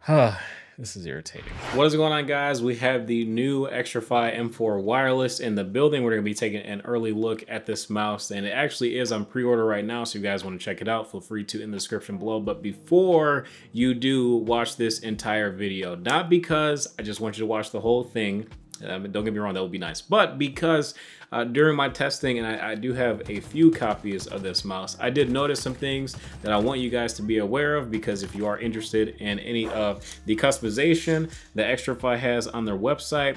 This is irritating. What is going on, guys? We have the new Xtrfy M4 wireless in the building. We're going to be taking an early look at this mouse, and it actually is on pre-order right now, so if you guys want to check it out, feel free to in the description below. But before you do watch this entire video, not because I just want you to watch the whole thing, don't get me wrong, that would be nice, but because during my testing, and I do have a few copies of this mouse, I did notice some things that I want you guys to be aware of, because if you are interested in any of the customization that Xtrfy has on their website,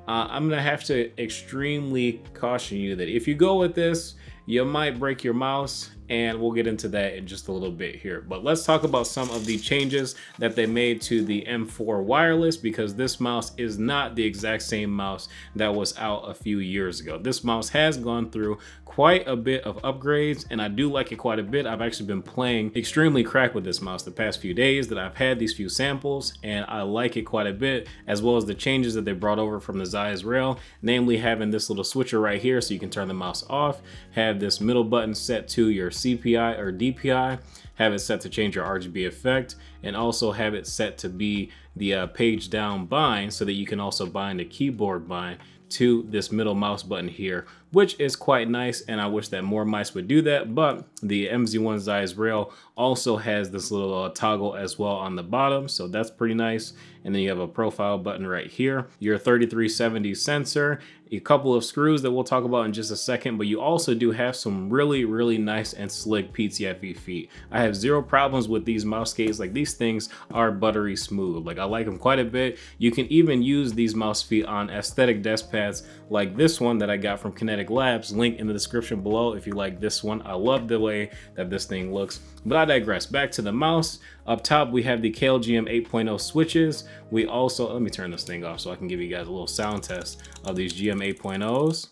I'm gonna have to extremely caution you that if you go with this, you might break your mouse, and we'll get into that in just a little bit here. But let's talk about some of the changes that they made to the M4 wireless, because this mouse is not the exact same mouse that was out a few years ago. This mouse has gone through quite a bit of upgrades, and I do like it quite a bit. I've actually been playing extremely crack with this mouse the past few days that I've had these few samples, and I like it quite a bit, as well as the changes that they brought over from the Xtrfy rail, namely having this little switcher right here so you can turn the mouse off, have this middle button set to your CPI or DPI, have it set to change your RGB effect, and also have it set to be the page down bind, so that you can also bind a keyboard bind to this middle mouse button here, which is quite nice, and I wish that more mice would do that. But the MZ1 Xtrfy rail also has this little toggle as well on the bottom, so that's pretty nice. And then you have a profile button right here, your 3370 sensor, a couple of screws that we'll talk about in just a second, but you also do have some really nice and slick PTFE feet. I have zero problems with these mouse skates. Like, these things are buttery smooth. Like, I like them quite a bit. You can even use these mouse feet on aesthetic desk pads like this one that I got from Kinetic Labs, link in the description below if you like this one. I love the way that this thing looks, but I digress. Back to the mouse. Up top, we have the KLGM 8.0 switches. We also, let me turn this thing off so I can give you guys a little sound test of these GM 8.0s.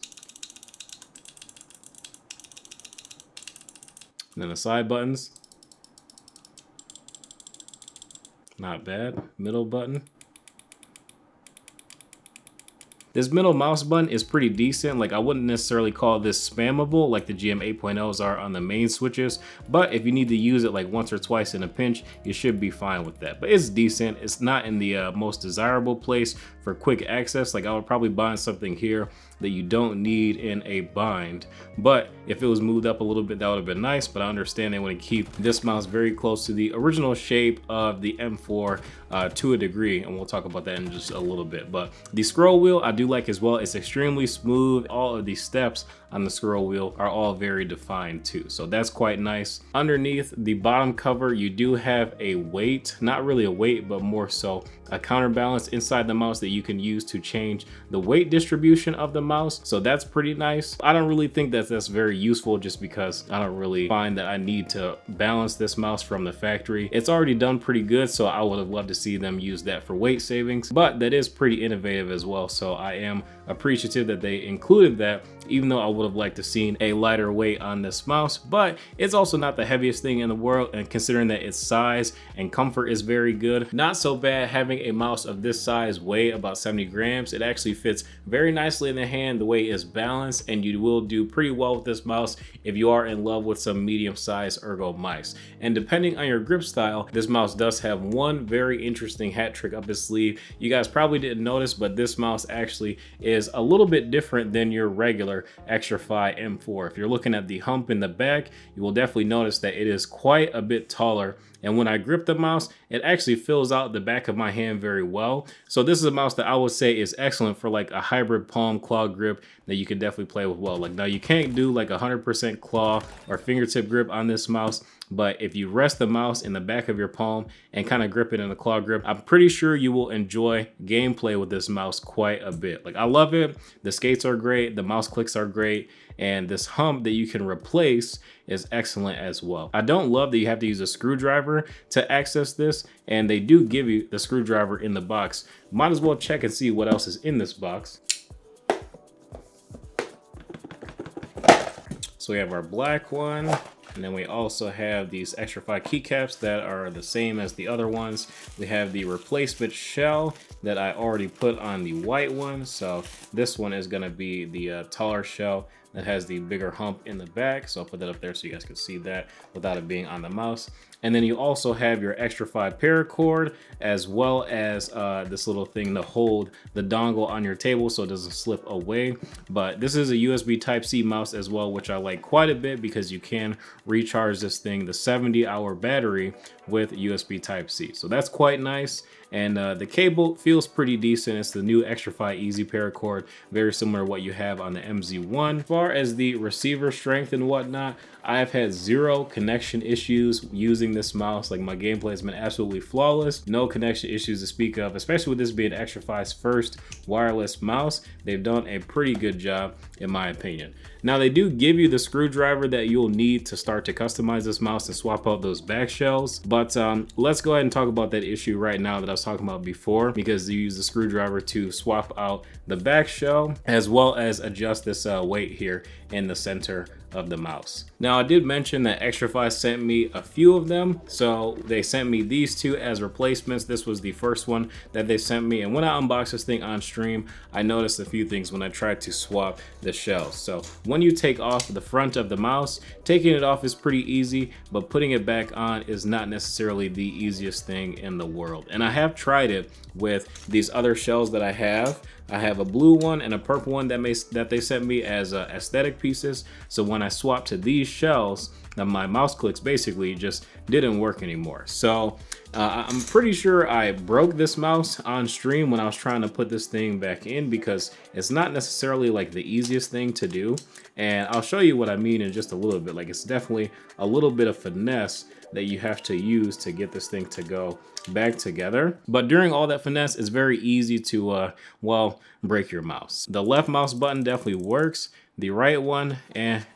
And then the side buttons. Not bad. Middle button. This middle mouse button is pretty decent. Like, I wouldn't necessarily call this spammable like the GM 8.0s are on the main switches, but if you need to use it like once or twice in a pinch, you should be fine with that. But it's decent. It's not in the most desirable place for quick access. Like, I would probably bind something here that you don't need in a bind, but if it was moved up a little bit, that would have been nice. But I understand they want to keep this mouse very close to the original shape of the M4 to a degree, and we'll talk about that in just a little bit. But the scroll wheel I do like as well. It's extremely smooth. All of the steps on the scroll wheel are all very defined too, so that's quite nice. Underneath the bottom cover, you do have a weight, not really a weight, but more so a counterbalance inside the mouse that you can use to change the weight distribution of the mouse, so that's pretty nice. I don't really think that that's very useful, just because I don't really find that I need to balance this mouse from the factory. It's already done pretty good, so I would have loved to see them use that for weight savings, but that is pretty innovative as well, so I am appreciative that they included that, even though I would have liked to seen a lighter weight on this mouse. But it's also not the heaviest thing in the world, and considering that its size and comfort is very good, not so bad having a mouse of this size weigh about 70 grams. It actually fits very nicely in the hand. The way it's balanced, and you will do pretty well with this mouse if you are in love with some medium-sized ergo mice. And depending on your grip style, this mouse does have one very interesting hat trick up its sleeve. You guys probably didn't notice, but this mouse actually is a little bit different than your regular Xtrfy M4. If you're looking at the hump in the back, you will definitely notice that it is quite a bit taller, and when I grip the mouse, it actually fills out the back of my hand very well. So this is a mouse that I would say is excellent for like a hybrid palm claw grip that you can definitely play with well. Like, now you can't do like 100% claw or fingertip grip on this mouse, but if you rest the mouse in the back of your palm and kind of grip it in a claw grip, I'm pretty sure you will enjoy gameplay with this mouse quite a bit. Like, I love it. The skates are great, the mouse clicks are great, and this hump that you can replace is excellent as well. I don't love that you have to use a screwdriver to access this, and they do give you the screwdriver in the box. Might as well check and see what else is in this box. So we have our black one, and then we also have these Xtrfy keycaps that are the same as the other ones. We have the replacement shell that I already put on the white one. So this one is gonna be the taller shell that has the bigger hump in the back. So I'll put that up there so you guys can see that without it being on the mouse. And then you also have your Xtrfy paracord, as well as this little thing to hold the dongle on your table so it doesn't slip away. But this is a USB Type-C mouse as well, which I like quite a bit because you can recharge this thing, the 70-hour battery, with USB Type-C. So that's quite nice. And the cable feels pretty decent. It's the new Xtrfy Easy paracord, very similar to what you have on the MZ1. As far as the receiver strength and whatnot, I've had zero connection issues using this mouse. Like, my gameplay has been absolutely flawless. No connection issues to speak of, especially with this being Xtrfy's first wireless mouse. They've done a pretty good job, in my opinion. Now, they do give you the screwdriver that you'll need to start to customize this mouse and swap out those back shells. But let's go ahead and talk about that issue right now that I was talking about before, because you use the screwdriver to swap out the back shell as well as adjust this weight here in the center of the mouse. Now, I did mention that Xtrfy sent me a few of them. So they sent me these two as replacements. This was the first one that they sent me. And when I unboxed this thing on stream, I noticed a few things when I tried to swap the shells. So when you take off the front of the mouse, taking it off is pretty easy, but putting it back on is not necessarily the easiest thing in the world. And I have tried it with these other shells that I have. I have a blue one and a purple one that they sent me as aesthetic pieces. So when I swapped to these shells, my mouse clicks basically just didn't work anymore. So I'm pretty sure I broke this mouse on stream when I was trying to put this thing back in, because it's not necessarily like the easiest thing to do. And I'll show you what I mean in just a little bit. Like, it's definitely a little bit of finesse that you have to use to get this thing to go back together. But during all that finesse, it's very easy to, well, break your mouse. The left mouse button definitely works. The right one,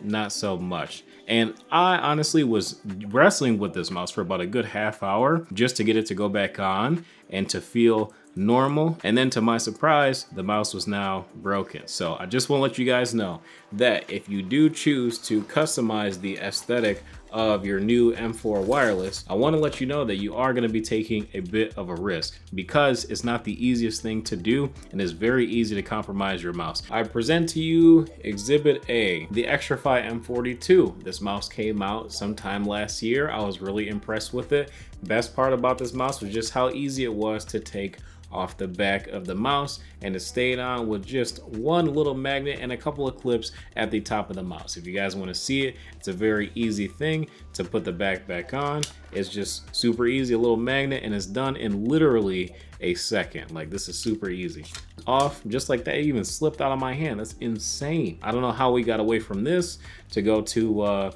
not so much. And I honestly was wrestling with this mouse for about a good half hour just to get it to go back on and to feel normal. And then to my surprise, the mouse was now broken. So I just want to let you guys know that if you do choose to customize the aesthetic of your new M4 wireless, I want to let you know that you are going to be taking a bit of a risk, because it's not the easiest thing to do and it's very easy to compromise your mouse. I present to you Exhibit A, the Xtrfy M42. This mouse came out sometime last year. I was really impressed with it. Best part about this mouse was just how easy it was to take off the back of the mouse, and it stayed on with just one little magnet and a couple of clips at the top of the mouse. If you guys want to see it, it's a very easy thing to put the back on. It's just super easy, a little magnet, and it's done in literally a second. Like, this is super easy. Off just like that. It even slipped out of my hand. That's insane. I don't know how we got away from this to go to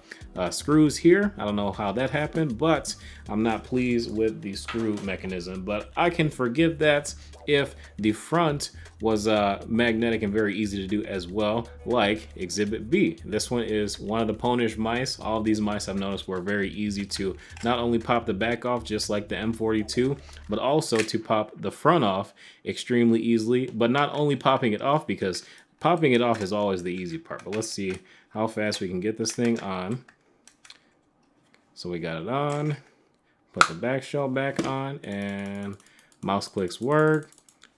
screws here. I don't know how that happened, but I'm not pleased with the screw mechanism. But I can forgive that if the front was magnetic and very easy to do as well, like Exhibit B. This one is one of the Ponish mice. All of these mice I've noticed were very easy to not only pop the back off just like the M42, but also to pop the front off extremely easily. But not only popping it off, because popping it off is always the easy part. But let's see how fast we can get this thing on. So we got it on, put the back shell back on, and mouse clicks work.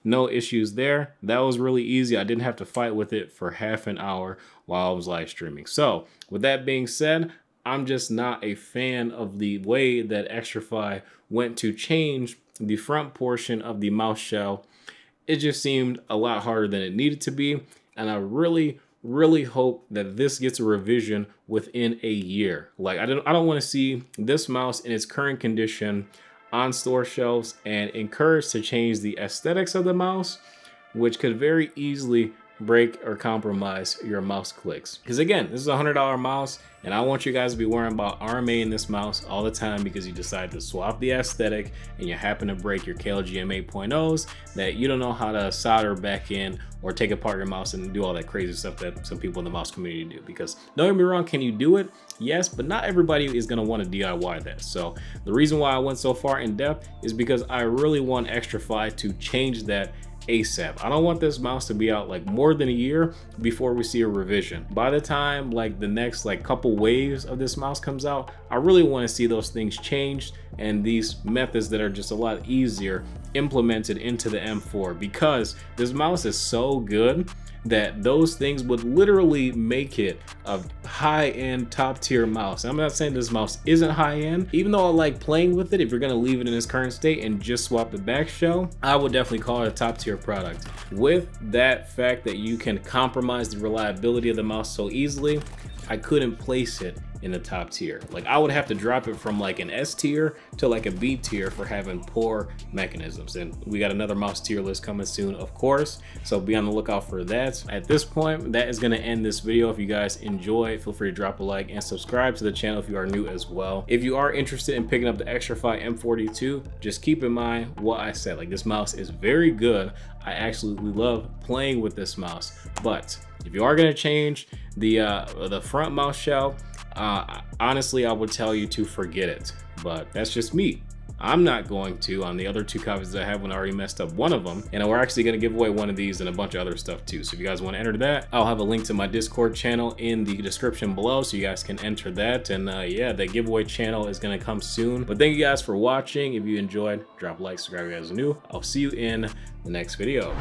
No issues there. That was really easy. I didn't have to fight with it for half an hour while I was live streaming. So with that being said, I'm just not a fan of the way that Xtrfy went to change the front portion of the mouse shell. It just seemed a lot harder than it needed to be. And I really hope that this gets a revision within a year. Like, I don't want to see this mouse in its current condition on store shelves, and encouraged to change the aesthetics of the mouse, which could very easily break or compromise your mouse clicks. Because again, this is a $100 mouse, and I want you guys to be worrying about RMA in this mouse all the time because you decide to swap the aesthetic and you happen to break your KLGM 8.0s that you don't know how to solder back in or take apart your mouse and do all that crazy stuff that some people in the mouse community do. Because don't get me wrong, can you do it? Yes, but not everybody is gonna want to DIY that. So the reason why I went so far in depth is because I really want Xtrfy to change that ASAP. I don't want this mouse to be out like more than a year before we see a revision. By the time like the next like couple waves of this mouse comes out, I really want to see those things changed and these methods that are just a lot easier implemented into the M4, because this mouse is so good that those things would literally make it a high-end, top-tier mouse. I'm not saying this mouse isn't high-end, even though I like playing with it. If you're gonna leave it in its current state and just swap the back shell, I would definitely call it a top-tier product. With that fact that you can compromise the reliability of the mouse so easily, I couldn't place it in the top tier. Like, I would have to drop it from like an S tier to like a B tier for having poor mechanisms. And we got another mouse tier list coming soon, of course, so be on the lookout for that. At this point, that is going to end this video. If you guys enjoy, feel free to drop a like and subscribe to the channel if you are new as well. If you are interested in picking up the Xtrfy M42, just keep in mind what I said. Like, this mouse is very good. I absolutely love playing with this mouse. But if you are going to change the front mouse shell, honestly, I would tell you to forget it, but that's just me. I'm not going to. On the other two copies that I have, when I already messed up one of them, and we're actually going to give away one of these and a bunch of other stuff too. So if you guys want to enter that, I'll have a link to my Discord channel in the description below, so you guys can enter that. And yeah, that giveaway channel is going to come soon. But thank you guys for watching. If you enjoyed, drop a like, subscribe if you guys are new. I'll see you in the next video.